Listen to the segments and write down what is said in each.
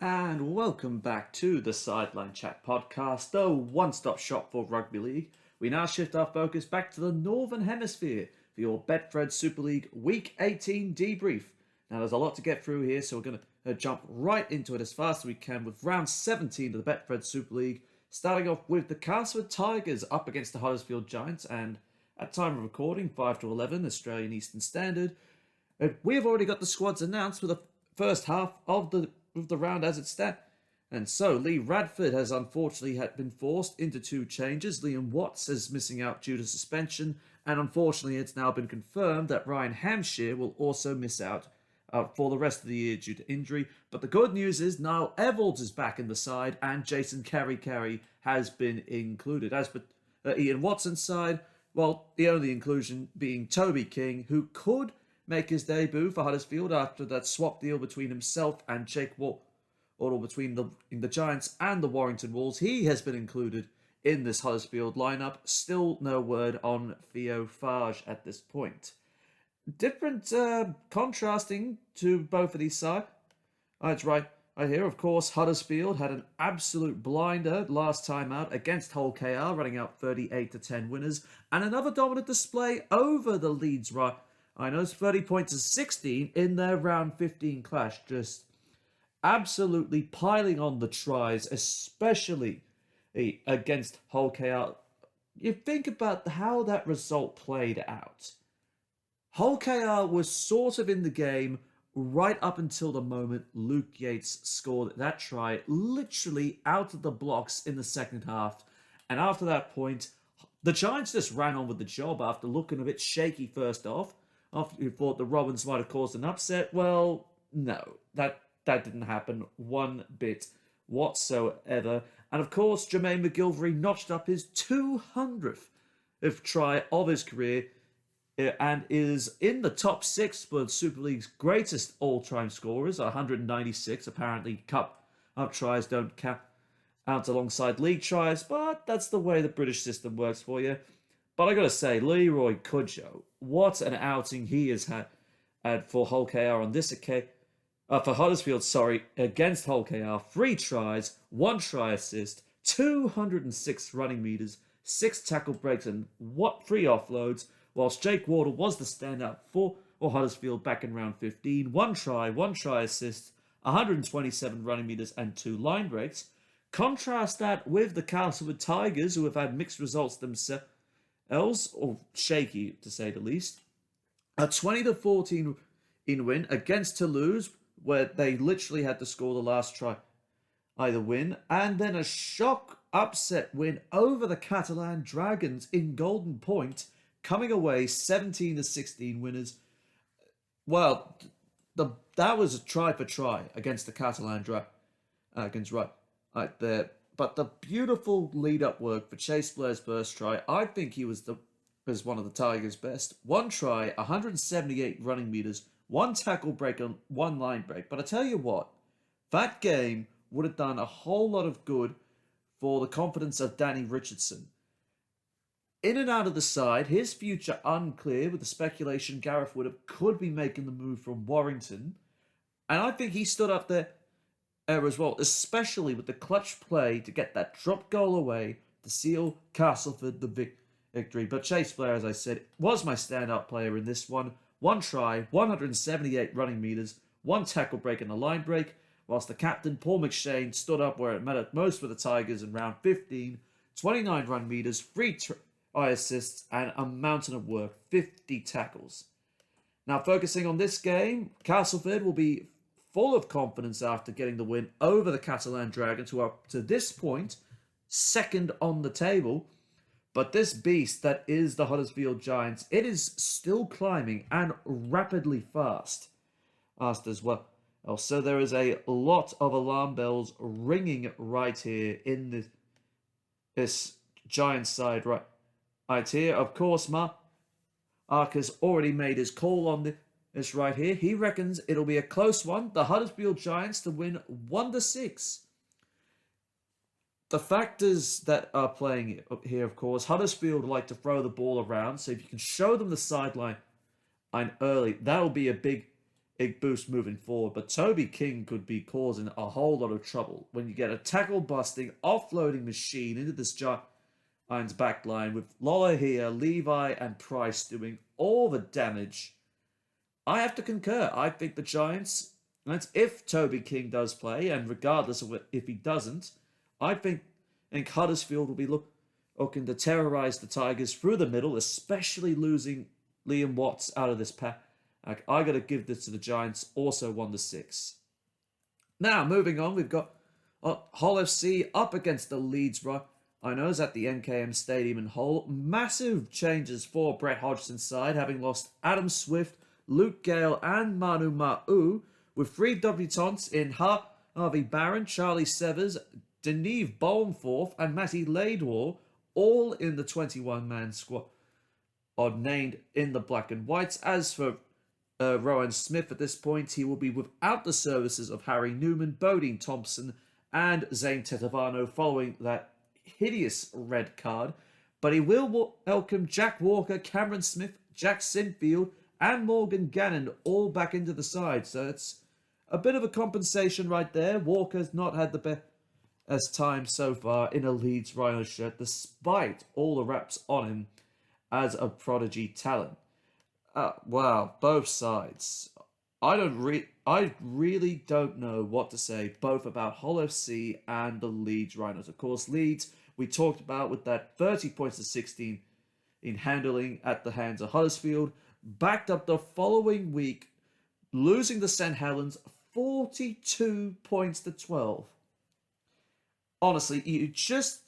And welcome back to the Sideline Chat podcast, the one-stop shop for rugby league. We now shift our focus back to the Northern Hemisphere for your Betfred Super League Week 18 debrief. Now, there's a lot to get through here, so we're going to jump right into it as fast as we can with round 17 of the Betfred Super League, starting off with the Castleford Tigers up against the Huddersfield Giants, and at time of recording, 5 to 11 Australian Eastern Standard. We have already got the squads announced for the first half of the round as it stands. And so, Lee Radford has unfortunately been forced into two changes. Liam Watts is missing out due to suspension, and unfortunately it's now been confirmed that Ryan Hampshire will also miss out for the rest of the year due to injury. But the good news is Niall Evalds is back in the side, and Jason Carey has been included. As for Ian Watson's side, well, the only inclusion being Toby King, who could make his debut for Huddersfield after that swap deal between himself and Jake Wardle between the Giants and the Warrington Wolves. He has been included in this Huddersfield lineup. Still no word on Theo Farge at this point. Different contrasting to both of these sides. That's right. I hear, of course, Huddersfield had an absolute blinder last time out against Hull KR, running out 38-10 winners, and another dominant display over the Leeds right. I know it's 30 points to 16 in their round 15 clash. Just absolutely piling on the tries, especially against Hull KR. You think about how that result played out. Hull KR was sort of in the game right up until the moment Luke Yates scored that try, literally out of the blocks in the second half. And after that point, the Giants just ran on with the job after looking a bit shaky first off. After you thought the Robins might have caused an upset, well, no, that didn't happen one bit whatsoever. And of course, Jermaine McGilvery notched up his 200th try of his career and is in the top six for the Super League's greatest all-time scorers, 196. Apparently, cup tries don't count alongside league tries, but that's the way the British system works for you. But I gotta say, Leroy Cudjoe, what an outing he has had for Hull KR on this occasion. For Huddersfield, against Hull KR. 3 tries, 1 try assist, 206 running meters, 6 tackle breaks, and 3 offloads, whilst Jake Wardle was the standout for Huddersfield back in round 15. 1 try assist, 127 running meters, and 2 line breaks. Contrast that with the Castleford Tigers, who have had mixed results themselves, or shaky to say the least. A 20-14 in win against Toulouse, where they literally had to score the last try, either win, and then a shock upset win over the Catalan Dragons in Golden Point, coming away 17-16 winners. Well, that was a try for try against the Catalan Dragons right there. But the beautiful lead-up work for Chase Blair's first try, I think he was one of the Tigers' best. 1 try, 178 running meters, 1 tackle break and 1 line break. But I tell you what, that game would have done a whole lot of good for the confidence of Danny Richardson. In and out of the side, his future unclear, with the speculation Gareth Woodham could be making the move from Warrington. And I think he stood up there as well, especially with the clutch play to get that drop goal away to seal Castleford the victory. But Chase Blair, as I said, was my standout player in this one. 1 try, 178 running meters, 1 tackle break and a line break, whilst the captain, Paul McShane, stood up where it mattered most for the Tigers in round 15, 29 run meters, 3 try assists, and a mountain of work, 50 tackles. Now, focusing on this game, Castleford will be full of confidence after getting the win over the Catalan Dragons, who are, to this point, second on the table. But this beast that is the Huddersfield Giants, it is still climbing and rapidly fast as well. So there is a lot of alarm bells ringing right here in this Giants side right here. Of course, Mark has already made his call on this right here. He reckons it'll be a close one. The Huddersfield Giants to win 1-6. The factors that are playing here, of course, Huddersfield like to throw the ball around. So if you can show them the sideline early, that'll be a big big boost moving forward. But Toby King could be causing a whole lot of trouble when you get a tackle busting, offloading machine into this Giants back line with Lola here, Levi, and Price doing all the damage. I have to concur. I think the Giants, and if Toby King does play, and regardless of if he doesn't, I think Huddersfield will be looking to terrorize the Tigers through the middle, especially losing Liam Watts out of this pack. I got to give this to the Giants, also 1-6. Now, moving on, we've got Hull FC up against the Leeds Rhinos at the NKM Stadium in Hull. Massive changes for Brett Hodgson's side, having lost Adam Swift, Luke Gale, and Manu Ma'u, with 3 debutants in Harvey Barron, Charlie Severs, Deneve Bolmforth, and Matty Laidwall, all in the 21-man squad named in the black and whites. As for Rowan Smith, at this point, he will be without the services of Harry Newman, Bodine Thompson, and Zane Tetavano following that hideous red card. But he will welcome Jack Walker, Cameron Smith, Jack Sinfield, and Morgan Gannon all back into the side. So it's a bit of a compensation right there. Walker's not had the best time so far in a Leeds Rhino shirt, despite all the raps on him as a prodigy talent. Wow, both sides. I really don't know what to say both about Hull FC and the Leeds Rhinos. Of course, Leeds, we talked about with that 30 points to 16 in handling at the hands of Huddersfield, backed up the following week, losing to St. Helens 42 points to 12. Honestly, you just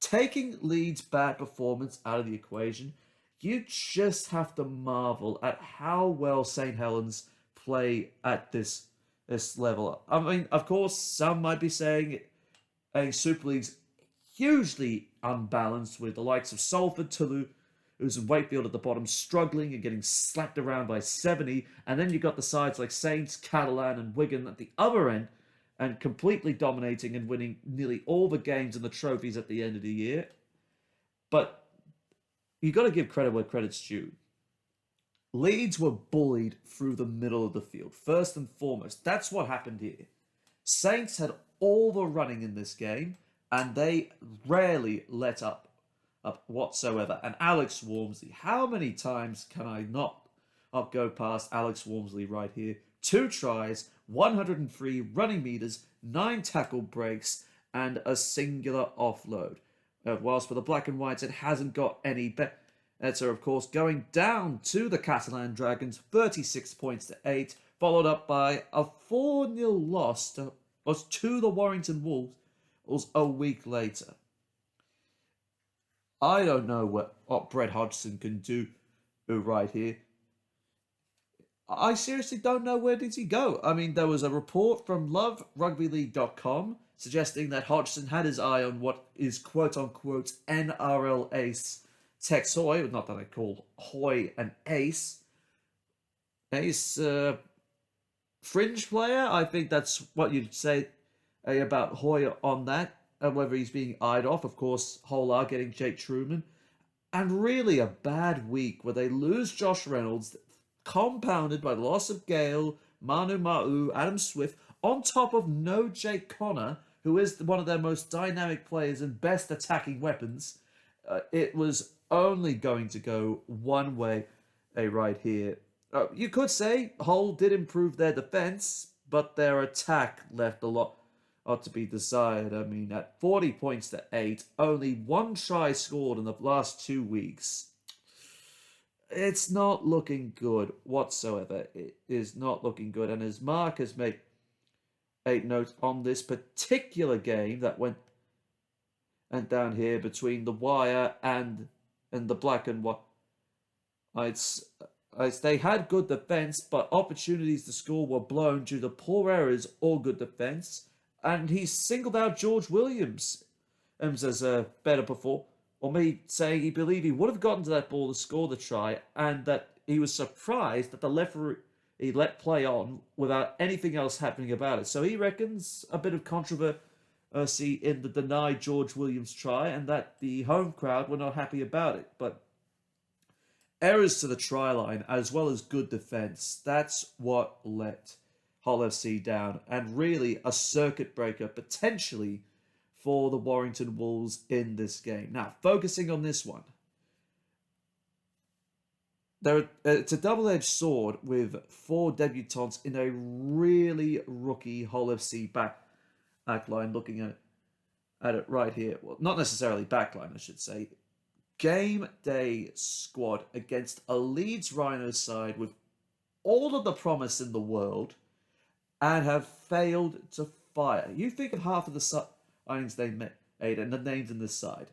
taking Leeds' bad performance out of the equation, you just have to marvel at how well St. Helens play at this level. I mean, of course, some might be saying a Super League's hugely unbalanced with the likes of Salford, Toulouse, and Wakefield at the bottom struggling and getting slapped around by 70, and then you got the sides like Saints, Catalan, and Wigan at the other end, and completely dominating and winning nearly all the games and the trophies at the end of the year. But you got to give credit where credit's due. Leeds were bullied through the middle of the field, first and foremost. That's what happened here. Saints had all the running in this game, and they rarely let up whatsoever. And Alex Walmsley, how many times can I not go past Alex Walmsley right here? 2 tries, 103 running meters, 9 tackle breaks, and a singular offload. Whilst for the black and whites, it hasn't got any better, of course, going down to the Catalan Dragons, 36 points to 8, followed up by a 4-0 loss to the Warrington Wolves a week later. I don't know what Brett Hodgson can do right here. I seriously don't know where did he go. I mean, there was a report from LoveRugbyLeague.com suggesting that Hodgson had his eye on what is quote-unquote NRL ace Tex Hoy, not that I call Hoy an ace. Ace fringe player, I think that's what you'd say about Hoy on that. Whether he's being eyed off, of course, Hull are getting Jake Truman. And really a bad week where they lose Josh Reynolds, compounded by the loss of Gale, Manu Ma'u, Adam Swift, on top of no Jake Connor, who is one of their most dynamic players and best attacking weapons. It was only going to go one way right here. You could say Hull did improve their defense, but their attack left a lot to be desired. I mean, at 40 points to 8, only 1 try scored in the last 2 weeks. It's not looking good whatsoever. It is not looking good. And as Mark has made 8 notes on this particular game that went and down here between the wire and the black and white, they had good defense, but opportunities to score were blown due to poor errors or good defense. And he singled out George Williams as a better performer, or me saying he believed he would have gotten to that ball to score the try, and that he was surprised that the referee let play on without anything else happening about it. So he reckons a bit of controversy in the denied George Williams try, and that the home crowd were not happy about it. But Errors to the try line as well as good defence. That's what let Hull FC down, and really a circuit breaker potentially for the Warrington Wolves in this game. Now, focusing on this one, it's a double-edged sword with 4 debutants in a really rookie Hull FC back line. Looking at it right here, well, not necessarily backline, I should say. Game day squad against a Leeds Rhinos side with all of the promise in the world and have failed to fire. You think of half of the signings they made and the names in this side: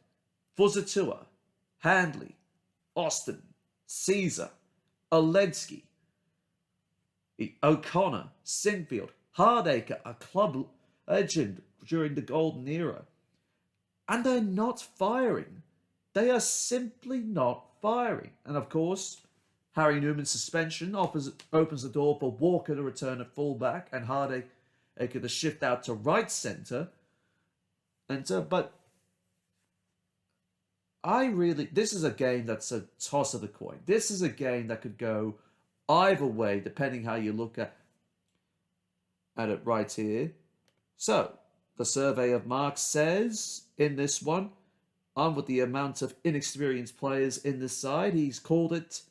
Fuzatua, Handley, Austin, Caesar, Olensky, O'Connor, Sinfield, Hardacre, a club legend during the golden era. And they're not firing. They are simply not firing. And of course, Harry Newman's suspension opens the door for Walker to return at fullback and Hardacre to shift out to right centre. But this is a game that's a toss of the coin. This is a game that could go either way, depending how you look at it right here. So, the survey of Mark says in this one, with the amount of inexperienced players in this side, he's called it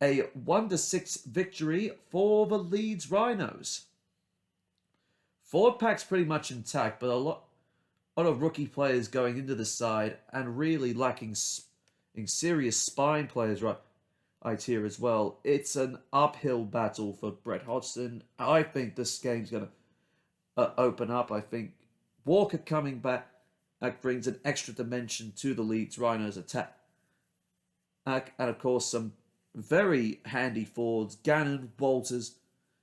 a 1-6 victory for the Leeds Rhinos. Forward pack's pretty much intact, but a lot of rookie players going into the side and really lacking in serious spine players right here as well. It's an uphill battle for Brett Hodgson. I think this game's going to open up. I think Walker coming back brings an extra dimension to the Leeds Rhinos attack. And of course, some very handy forwards, Gannon, Walters,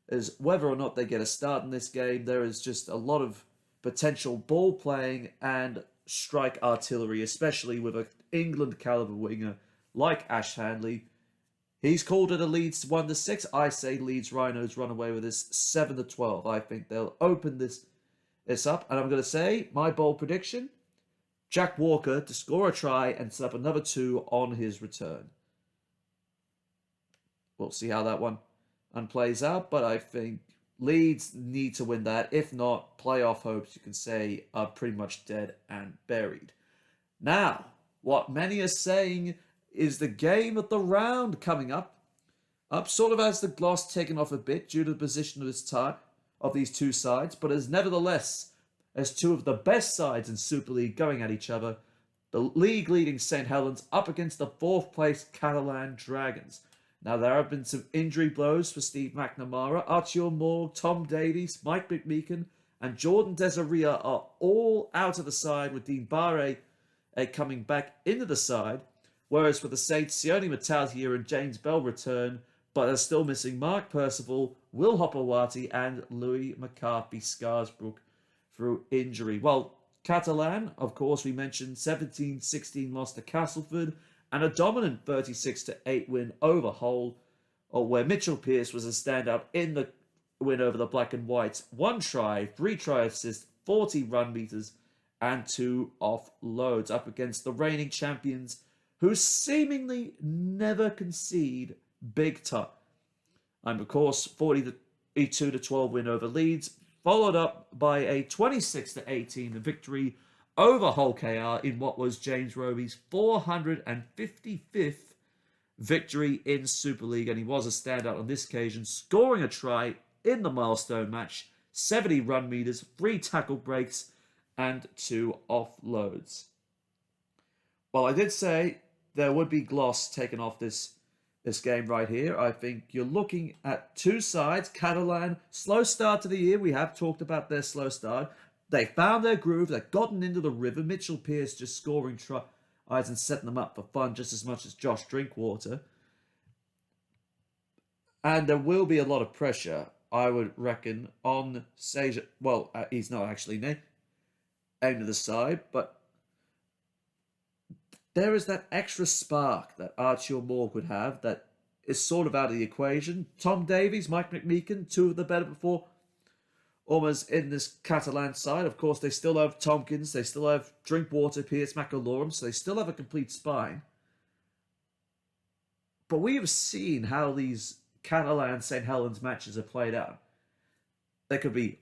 as whether or not they get a start in this game, there is just a lot of potential ball playing and strike artillery, especially with an England caliber winger like Ash Handley. He's called it a Leeds 1-6. I say Leeds Rhinos run away with this 7-12. I think they'll open this up, and I'm going to say my bold prediction: Jack Walker to score a try and set up another 2 on his return. We'll see how that one plays out, but I think Leeds need to win that. If not, playoff hopes, you can say, are pretty much dead and buried. Now, what many are saying is the game of the round coming up sort of has the gloss taken off a bit due to the position of these two sides, but as nevertheless as two of the best sides in Super League going at each other, the league-leading St. Helens up against the 4th place Catalan Dragons. Now, there have been some injury blows for Steve McNamara. Archie Morg, Tom Davies, Mike McMeekin, and Jordan Desaria are all out of the side, with Dean Barre coming back into the side. Whereas for the Saints, Sione Matalhier and James Bell return, but are still missing Mark Percival, Will Hopewati, and Louis McCarthy-Scarsbrook through injury. Well, Catalan, of course, we mentioned 17-16 loss to Castleford, and a dominant 36-8 win over Hull, where Mitchell Pearce was a standout in the win over the Black and Whites. 1 try, 3 try assists, 40 run meters, and 2 offloads up against the reigning champions, who seemingly never concede big time. And of course, 42-12 win over Leeds, followed up by a 26-18 victory over Hull KR in what was James Roby's 455th victory in Super League, and he was a standout on this occasion, scoring a try in the milestone match, 70 run meters, 3 tackle breaks, and 2 offloads. Well, I did say there would be gloss taken off this game right here. I think you're looking at two sides. Catalan, slow start to the year. We have talked about their slow start. They found their groove. They've gotten into the river. Mitchell Pearce just scoring tries and setting them up for fun just as much as Josh Drinkwater. And there will be a lot of pressure, I would reckon, on Seja. Well, he's not actually named to the side, but there is that extra spark that Archie Morg would have that is sort of out of the equation. Tom Davies, Mike McMeekin, 2 of the better performers in this Catalan side. Of course, they still have Tompkins, they still have Drinkwater, Pearce, McAlorum, so they still have a complete spine. But we have seen how these Catalan St. Helens matches are played out. There could be,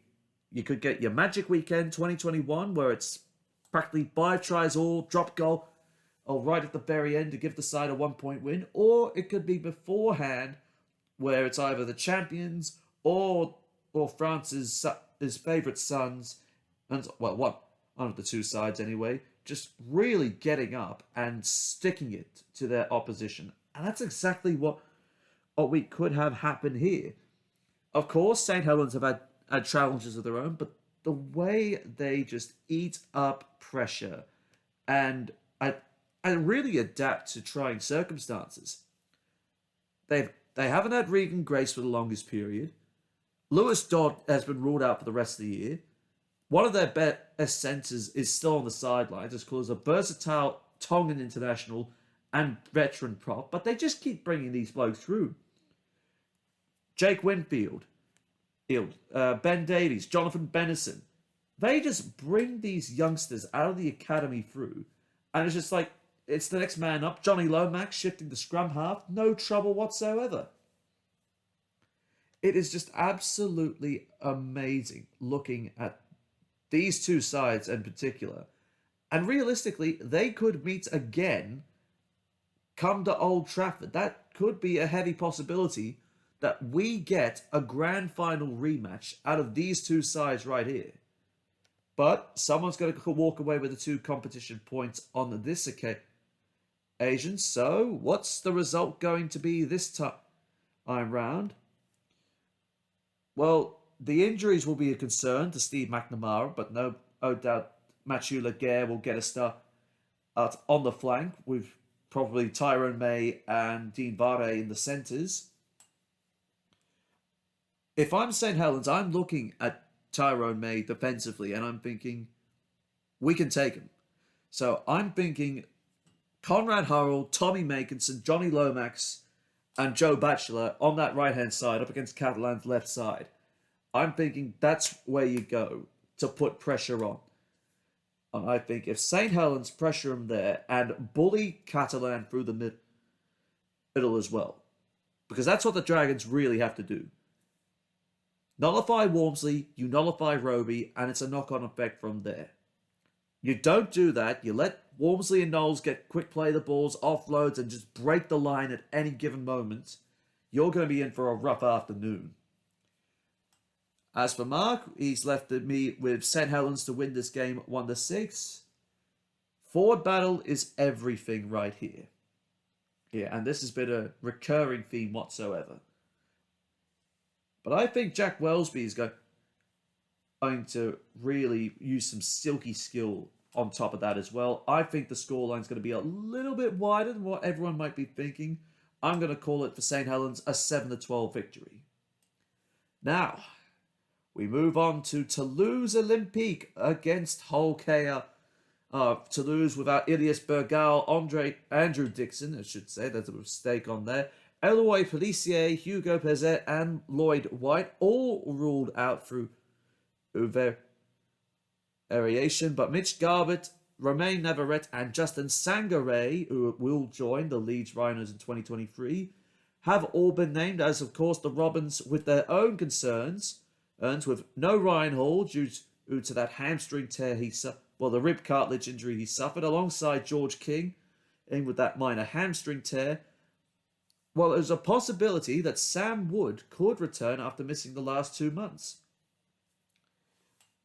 you could get your Magic Weekend 2021 where it's practically 5 tries all, drop goal, or right at the very end to give the side a 1-point win. Or it could be beforehand where it's either the champions or France's his favourite sons, and well, one of the two sides anyway, just really getting up and sticking it to their opposition. And that's exactly what we could have happen here. Of course, St. Helens have had challenges of their own, but the way they just eat up pressure and really adapt to trying circumstances. They haven't had Regan Grace for the longest period. Lewis Dodd has been ruled out for the rest of the year. One of their best centres is still on the sidelines. It's called a versatile Tongan international and veteran prop, but they just keep bringing these blokes through. Jake Winfield, Ben Davies, Jonathan Bennison. They just bring these youngsters out of the academy through, and it's just like, it's the next man up. Johnny Lomax shifting the scrum half, no trouble whatsoever. It is just absolutely amazing looking at these two sides in particular. And realistically, they could meet again come to Old Trafford. That could be a heavy possibility that we get a grand final rematch out of these two sides right here. But someone's going to walk away with the 2 competition points on this occasion. So what's the result going to be this time round? Well, the injuries will be a concern to Steve McNamara, but no doubt Mathieu Laguerre will get a start on the flank with probably Tyrone May and Dean Vare in the centres. If I'm St. Helens, I'm looking at Tyrone May defensively and I'm thinking, we can take him. So I'm thinking Conrad Hurrell, Tommy Makinson, Johnny Lomax, and Joe Batchelor on that right-hand side up against Catalan's left side. I'm thinking that's where you go to put pressure on. And I think if St. Helens pressure him there and bully Catalan through the middle as well, because that's what the Dragons really have to do. Nullify Walmsley, you nullify Roby, and it's a knock-on effect from there. You don't do that, you let Walmsley and Knowles get quick play the balls, offloads, and just break the line at any given moment, you're going to be in for a rough afternoon. As for Mark, he's left me with St. Helens to win this game 1-6. Forward battle is everything right here. Yeah, and this has been a recurring theme whatsoever. But I think Jack Wellesby is going to really use some silky skill on top of that as well. I think the scoreline is going to be a little bit wider than what everyone might be thinking. I'm going to call it for St. Helens a 7-12 victory. Now, we move on to Toulouse Olympique against Hull KR. Toulouse without Ilias Bergal, Andrew Dixon, I should say. There's a mistake on there. Eloy Pellissier, Hugo Pezet, and Lloyd White all ruled out through variation, but Mitch Garbett, Romain Navarrete, and Justin Sangaré, who will join the Leeds Rhinos in 2023, have all been named, as of course the Robins with their own concerns, and with no Ryan Hall due to that hamstring tear the rib cartilage injury he suffered, alongside George King, and with that minor hamstring tear. Well, there's a possibility that Sam Wood could return after missing the last 2 months.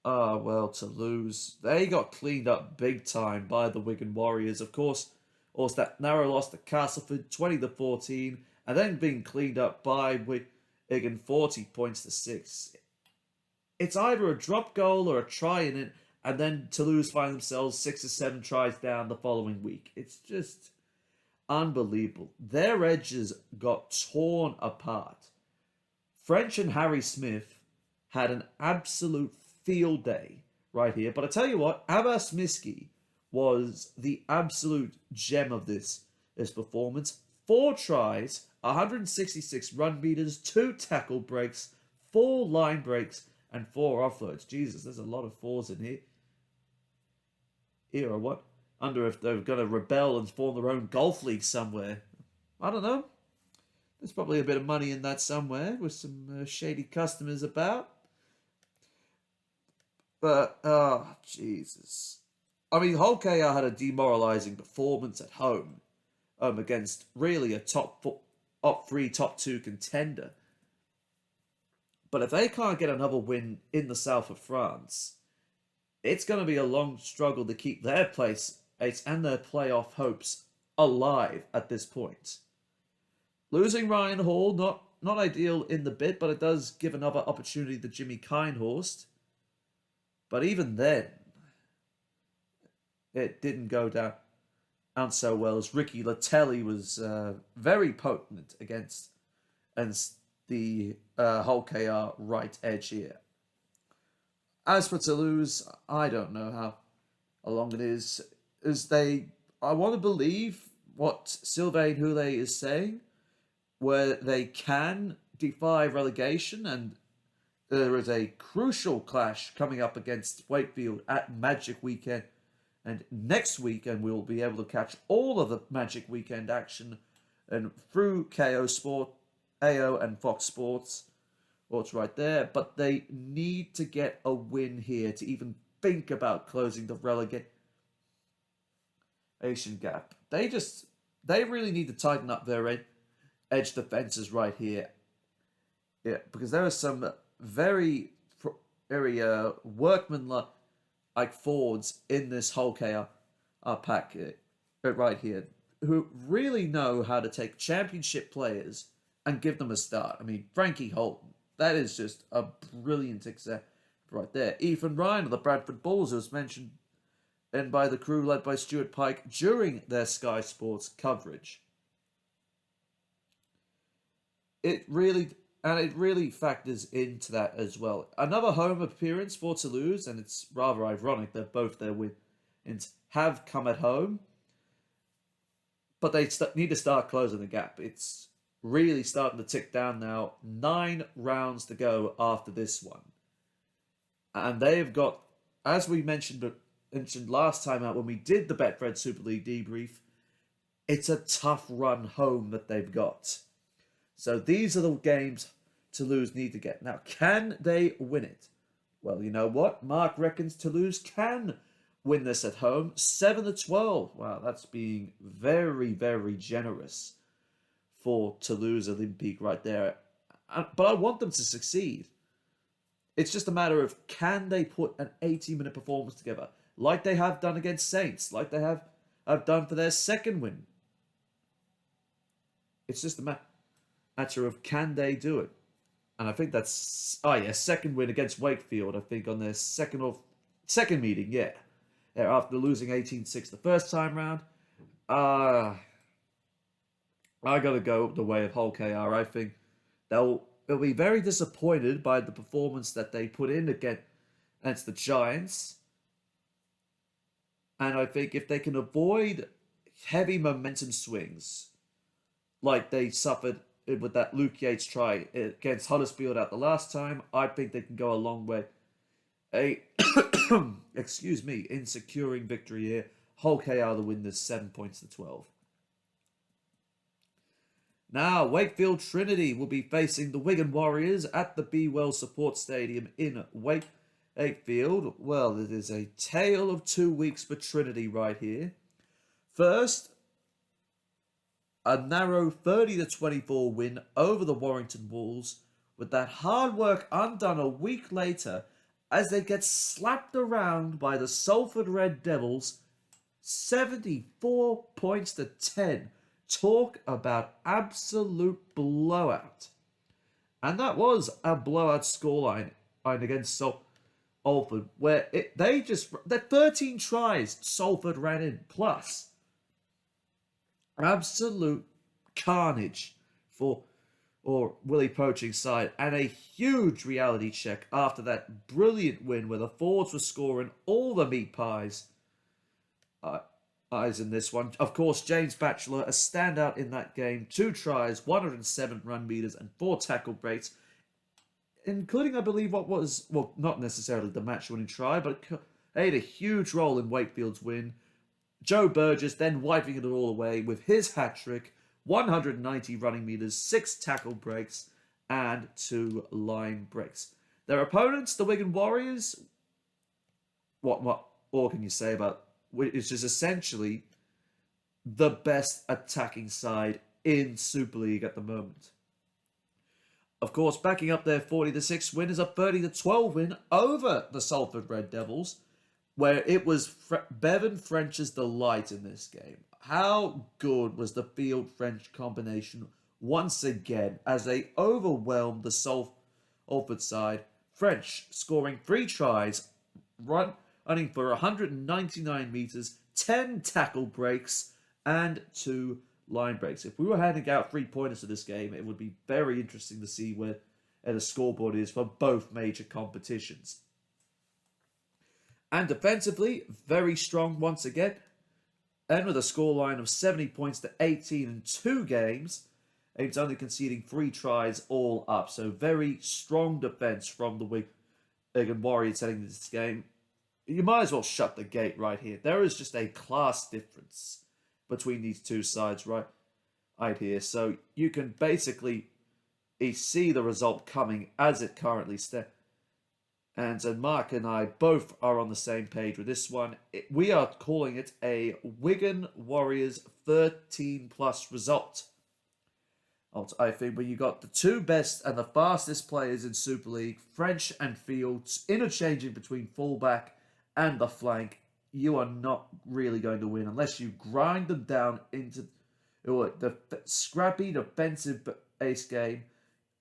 Toulouse, they got cleaned up big time by the Wigan Warriors. Of course, also that narrow loss to Castleford, 20-14, and then being cleaned up by Wigan, 40 points to 6. It's either a drop goal or a try in it, and then Toulouse find themselves 6 or 7 tries down the following week. It's just unbelievable. Their edges got torn apart. French and Harry Smith had an absolute field day right here. But I tell you what, Abbas Miski was the absolute gem of this performance. 4 tries, 166 run meters, 2 tackle breaks, 4 line breaks, and 4 offloads. Jesus, there's a lot of 4s in here. Or what? Wonder if they're going to rebel and form their own golf league somewhere. I don't know. There's probably a bit of money in that somewhere with some shady customers about. But, oh, Jesus. I mean, Hull KR had a demoralising performance at home against really a top 3, top 2 contender. But if they can't get another win in the south of France, it's going to be a long struggle to keep their place and their playoff hopes alive at this point. Losing Ryan Hall, not ideal in the bid, but it does give another opportunity to Jimmy Kindhorst. But even then, it didn't go down so well, as Ricky Latelli was very potent against the Hull KR right edge here. As for Toulouse, I don't know how long it is. I want to believe what Sylvain Houllet is saying, where they can defy relegation, and there is a crucial clash coming up against Wakefield at Magic Weekend. And next weekend, we'll be able to catch all of the Magic Weekend action and through KO Sport, AO, and Fox Sports. Well, it's right there. But they need to get a win here to even think about closing the relegation gap. They really need to tighten up their edge defenses right here. Yeah, because there are some very workmanlike forwards in this whole KR pack right here, who really know how to take championship players and give them a start. I mean, Frankie Holton, that is just a brilliant example right there. Ethan Ryan of the Bradford Bulls, who was mentioned and by the crew led by Stuart Pike during their Sky Sports coverage. It really factors into that as well. Another home appearance for Toulouse, and it's rather ironic that both their wins have come at home. But they need to start closing the gap. It's really starting to tick down now. 9 rounds to go after this one. And they've got, as we mentioned last time out when we did the Betfred Super League debrief, it's a tough run home that they've got. So these are the games Toulouse need to get. Now, can they win it? Well, you know what? Mark reckons Toulouse can win this at home. 7-12. Wow, that's being very, very generous for Toulouse Olympique right there. But I want them to succeed. It's just a matter of, can they put an 80-minute performance together, like they have done against Saints, like they have done for their second win. It's just a matter of, can they do it? And I think that's, second win against Wakefield, I think, on their second meeting, yeah. After losing 18-6 the first time round. I got to go the way of Hull KR. I think they'll be very disappointed by the performance that they put in against the Giants. And I think if they can avoid heavy momentum swings, like they suffered with that Luke Yates try against Huddersfield at the last time, I think they can go a long way. In securing victory here. Hull KR to win this 7-12. Now, Wakefield Trinity will be facing the Wigan Warriors at the Be Well Support Stadium in Wakefield. Well, it is a tale of 2 weeks for Trinity right here. First, a narrow 30-24 win over the Warrington Wolves, with that hard work undone a week later as they get slapped around by the Salford Red Devils 74 points to 10. Talk about absolute blowout. And that was a blowout scoreline against Salford, where the 13 tries Salford ran in, plus absolute carnage for Willie Poaching's side, and a huge reality check after that brilliant win where the forwards were scoring all the meat pies in this one. Of course, James Batchelor, a standout in that game. 2 tries, 107 run meters, and 4 tackle breaks, including, I believe, what was, well, not necessarily the match-winning try, but it played a huge role in Wakefield's win. Joe Burgess then wiping it all away with his hat-trick, 190 running meters, 6 tackle breaks, and 2 line breaks. Their opponents, the Wigan Warriors, what more can you say about which is essentially the best attacking side in Super League at the moment. Of course, backing up their 40-6 win is a 30-12 win over the Salford Red Devils, where it was Bevan French's delight in this game. How good was the Field French combination once again as they overwhelmed the Salford side? French scoring 3 tries, running for 199 metres, 10 tackle breaks, and 2 line breaks. If we were handing out 3-pointers to this game, it would be very interesting to see where the scoreboard is for both major competitions. And defensively, very strong once again. And with a scoreline of 70 points to 18 in 2 games, it's only conceding 3 tries all up. So very strong defense from the Wigan Warriors heading into this game. You might as well shut the gate right here. There is just a class difference between these two sides right here. So you can basically see the result coming as it currently stands. And Mark and I both are on the same page with this one. We are calling it a Wigan Warriors 13+ result. I think when you got the 2 best and the fastest players in Super League, French and Fields, interchanging between fullback and the flank, you are not really going to win unless you grind them down into the scrappy defensive ace game.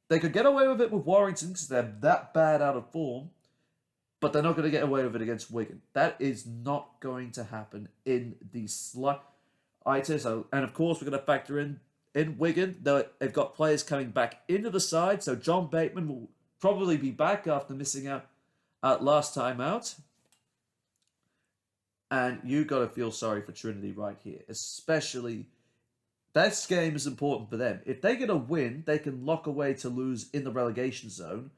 They could get away with it with Warrington because they're that bad out of form, but they're not going to get away with it against Wigan. That is not going to happen in the slightest. And of course, we're going to factor in Wigan. They've got players coming back into the side, so John Bateman will probably be back after missing out last time out. And you got to feel sorry for Trinity right here, especially this game is important for them. If they get a win, they can lock away Toulouse in the relegation zone.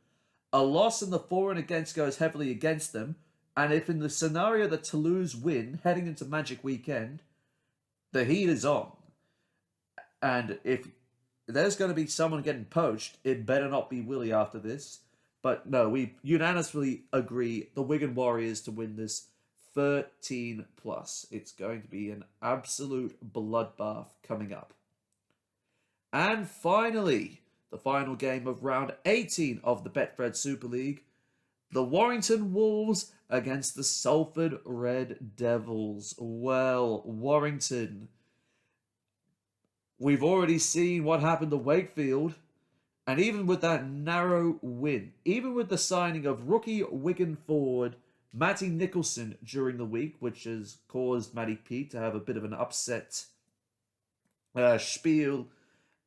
A loss in the for and against goes heavily against them. And if in the scenario that Toulouse win, heading into Magic Weekend, the heat is on. And if there's going to be someone getting poached, it better not be Willie after this. But no, we unanimously agree the Wigan Warriors to win this 13+. It's going to be an absolute bloodbath coming up. And finally, the final game of round 18 of the Betfred Super League, the Warrington Wolves against the Salford Red Devils. Well, Warrington, we've already seen what happened to Wakefield, and even with that narrow win, even with the signing of rookie Wigan forward Matty Nicholson during the week, which has caused Matty Pete to have a bit of an upset spiel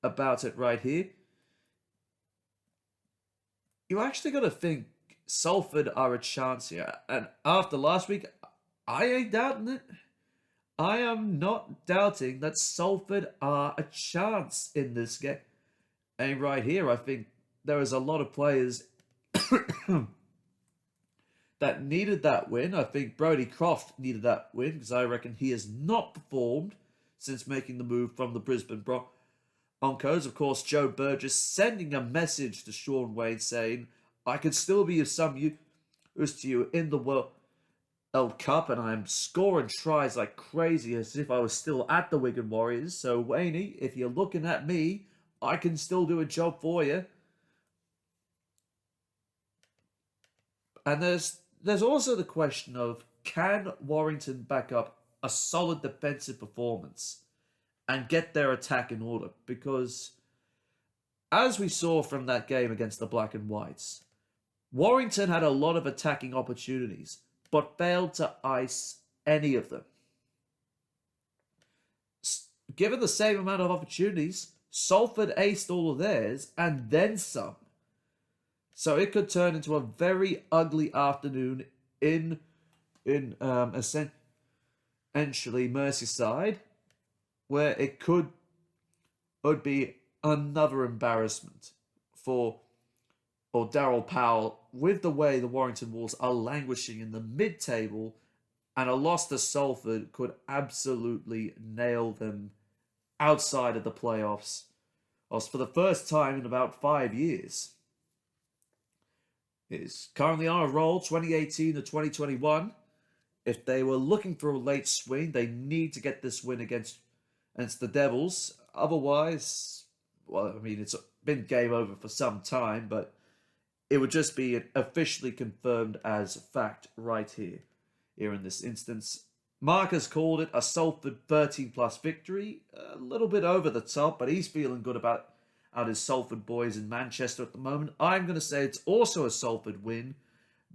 about it right here. You actually got to think Salford are a chance here. And after last week, I ain't doubting it. I am not doubting that Salford are a chance in this game. And right here, I think there is a lot of players that needed that win. I think Brodie Croft needed that win because I reckon he has not performed since making the move from the Brisbane Broncos. Of course, Joe Burgess sending a message to Sean Wade saying, I can still be of some use to you in the World Cup, and I'm scoring tries like crazy as if I was still at the Wigan Warriors. So, Wayne, if you're looking at me, I can still do a job for you. And there's also the question of, can Warrington back up a solid defensive performance and get their attack in order? Because as we saw from that game against the Black and Whites, Warrington had a lot of attacking opportunities, but failed to ice any of them. Given the same amount of opportunities, Salford aced all of theirs and then some. So it could turn into a very ugly afternoon in essentially Merseyside, where it would be another embarrassment for Daryl Powell with the way the Warrington Wolves are languishing in the mid-table, and a loss to Salford could absolutely nail them outside of the playoffs for the first time in about 5 years. Is currently on a roll, 2018 to 2021. If they were looking for a late swing, they need to get this win against the Devils. Otherwise, well, I mean, it's been game over for some time, but it would just be officially confirmed as fact right here. Here in this instance, Mark has called it a Salford 13-plus victory. A little bit over the top, but he's feeling good about his Salford boys in Manchester at the moment. I'm going to say it's also a Salford win,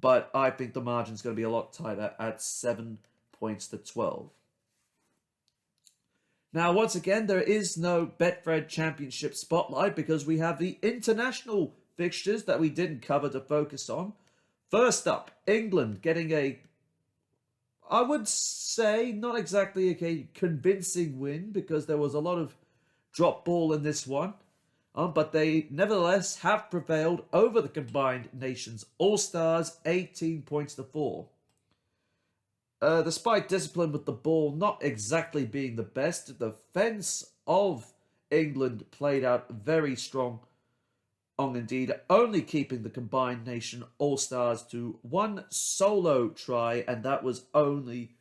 but I think the margin's going to be a lot tighter at 7 points to 12. Now, once again, there is no Betfred Championship spotlight because we have the international fixtures that we didn't cover to focus on. First up, England getting I would say, not exactly a convincing win because there was a lot of drop ball in this one. But they nevertheless have prevailed over the combined nations All-Stars 18 points to 4. Despite discipline with the ball not exactly being the best, the defence of England played out very strong indeed, only keeping the combined nation All-Stars to one solo try, and that was only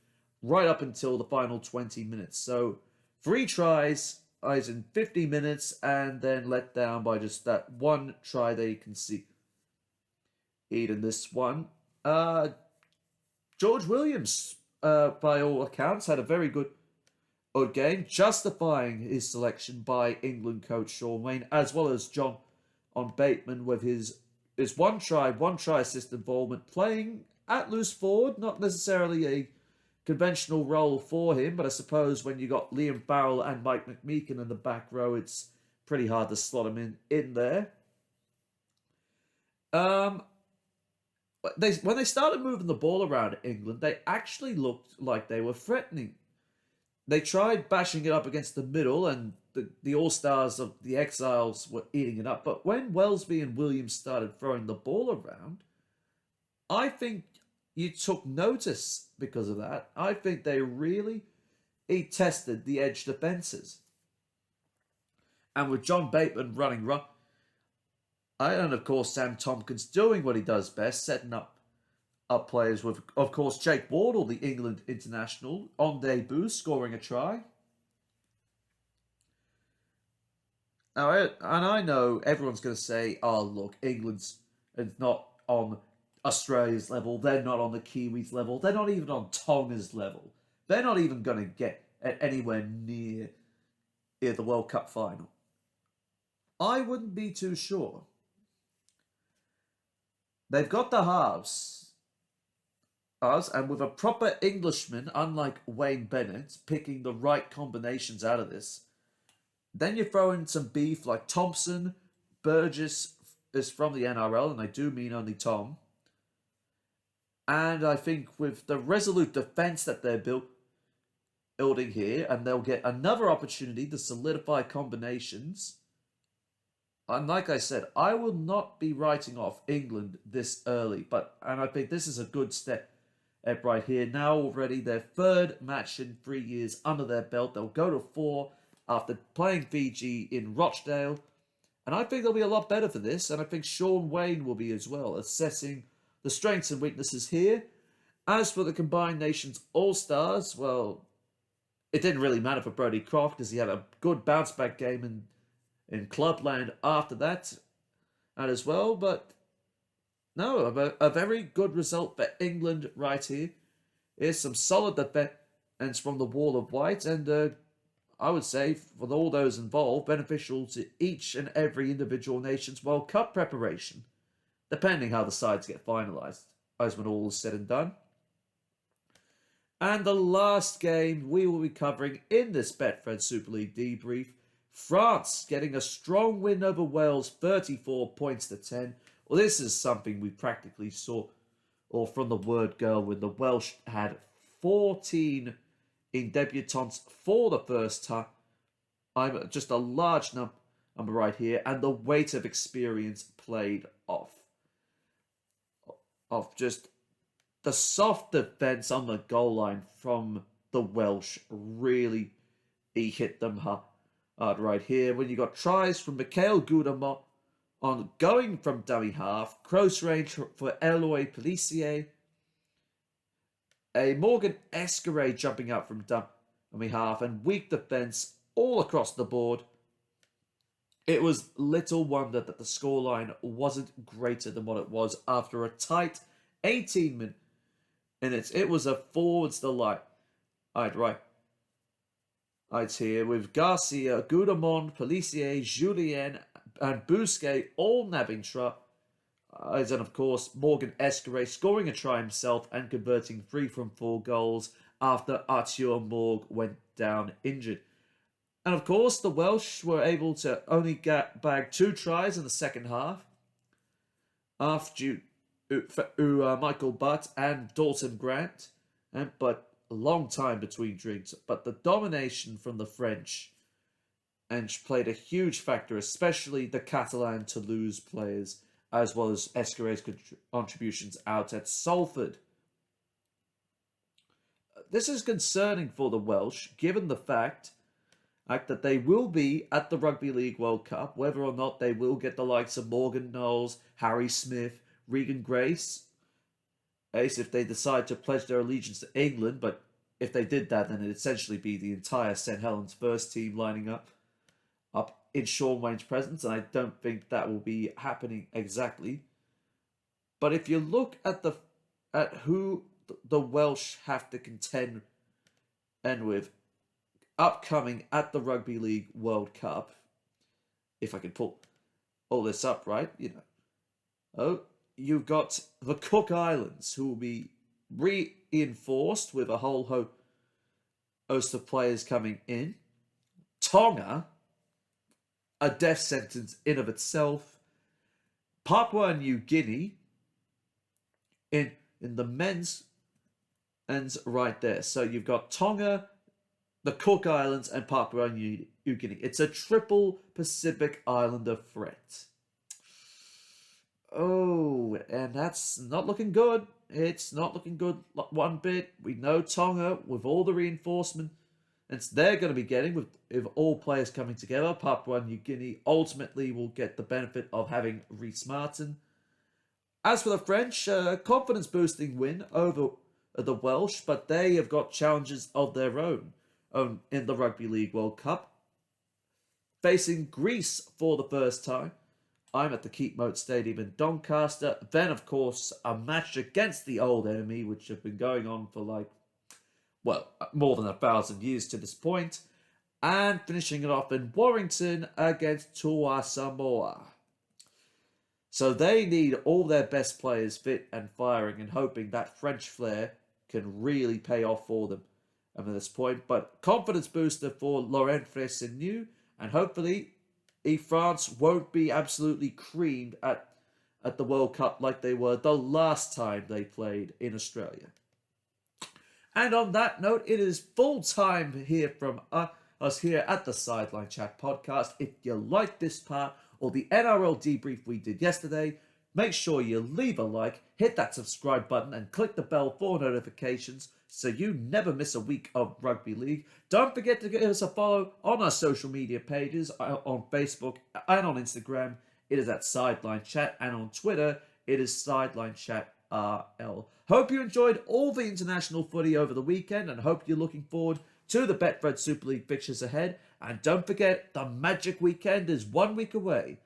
right up until the final 20 minutes. So 3 tries in 50 minutes, and then let down by just that one try they can see. In this one, George Williams, by all accounts, had a very good game, justifying his selection by England coach Sean Wayne, as well as John Bateman with his one try assist involvement, playing at loose forward, not necessarily a conventional role for him, but I suppose when you got Liam Farrell and Mike McMeekin in the back row, it's pretty hard to slot him in there. When they started moving the ball around England, they actually looked like they were threatening. They tried bashing it up against the middle, and the All-Stars of the Exiles were eating it up. But when Welsby and Williams started throwing the ball around, I think you took notice because of that. I think they really tested the edge defences. And with John Bateman running, and of course Sam Tompkins doing what he does best, setting up players with, of course, Jake Wardle, the England international, on debut, scoring a try. Now, and I know everyone's going to say, oh, look, England's not on Australia's level. They're not on the Kiwis' level. They're not even on Tonga's level. They're not even going to get anywhere near the World Cup final. I wouldn't be too sure. They've got the halves. And with a proper Englishman, unlike Wayne Bennett, picking the right combinations out of this, then you throw in some beef like Thompson, Burgess is from the NRL, and I do mean only Tom. And I think with the resolute defence that they're building here, and they'll get another opportunity to solidify combinations. And like I said, I will not be writing off England this early, and I think this is a good step right here. Now already their 3rd match in 3 years under their belt. They'll go to 4 after playing Fiji in Rochdale. And I think they'll be a lot better for this. And I think Sean Wayne will be as well, assessing the strengths and weaknesses here. As for the combined nations All-Stars, well, it didn't really matter for Brodie Croft because he had a good bounce-back game in Clubland after that and as well. But no, a very good result for England right here. Here's some solid defense from the Wall of White, and I would say, for all those involved, beneficial to each and every individual nation's World Cup preparation, depending how the sides get finalised, as when all is said and done. And the last game we will be covering in this Betfred Super League debrief, France getting a strong win over Wales, 34 points to 10. Well, this is something we practically saw, or from the word go, when the Welsh had 14 in debutantes for the first time. I'm just a large number right here, and the weight of experience played off. Of just the soft defense on the goal line from the Welsh really hit them right here, when you got tries from Mikhail Gudamont on going from dummy half, close range for Eloy Pellissier, a Morgan Escaray jumping up from dummy half, and weak defence all across the board. It was little wonder that the scoreline wasn't greater than what it was after a tight 18 minutes. It was a forwards delight. Right here with Garcia, Gudamon, Pellissier, Julien, and Bousquet all nabbing try. And of course, Morgan Escaray scoring a try himself and converting 3 from 4 goals after Arthur Morgue went down injured. And of course, the Welsh were able to only bag 2 tries in the second half after Michael Butt and Dalton Grant, but a long time between drinks. But the domination from the French and played a huge factor, especially the Catalan Toulouse players, as well as Escaray's contributions out at Salford. This is concerning for the Welsh, given the fact that they will be at the Rugby League World Cup, whether or not they will get the likes of Morgan Knowles, Harry Smith, Regan Grace, if they decide to pledge their allegiance to England. But if they did that, then it'd essentially be the entire St. Helens first team lining up in Shaun Wayne's presence, and I don't think that will be happening exactly. But if you look at who the Welsh have to contend with upcoming at the Rugby League World Cup, if I can pull all this up right, you've got the Cook Islands, who will be reinforced with a whole host of players coming in. Tonga, a death sentence in of itself. Papua New Guinea in the men's ends right there. So you've got Tonga, the Cook Islands, and Papua New Guinea. It's a triple Pacific Islander threat. Oh, and that's not looking good. It's not looking good one bit. We know Tonga, with all the reinforcement they're going to be getting, with all players coming together, Papua New Guinea ultimately will get the benefit of having Rhys Martin. As for the French, confidence-boosting win over the Welsh, but they have got challenges of their own in the Rugby League World Cup. Facing Greece for the first time. I'm at the Keep Moat Stadium in Doncaster. Then, of course, a match against the old enemy, which have been going on for more than 1,000 years to this point. And finishing it off in Warrington against Tua Samoa. So they need all their best players fit and firing, and hoping that French flair can really pay off for them at this point. But confidence booster for Laurent Fresneux, and hopefully France won't be absolutely creamed at the World Cup like they were the last time they played in Australia. And on that note, it is full time here from us here at the Sideline Chat podcast. If you like this part or the NRL debrief we did yesterday, make sure you leave a like, hit that subscribe button, and click the bell for notifications so you never miss a week of Rugby League. Don't forget to give us a follow on our social media pages on Facebook and on Instagram. It is at Sideline Chat, and on Twitter, it is Sideline Chat RL. Hope you enjoyed all the international footy over the weekend, and hope you're looking forward to the Betfred Super League fixtures ahead. And don't forget, the Magic Weekend is 1 week away.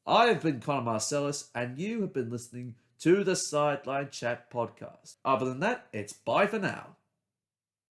I have been Connor Marcellus, and you have been listening to the Sideline Chat podcast. Other than that, it's bye for now.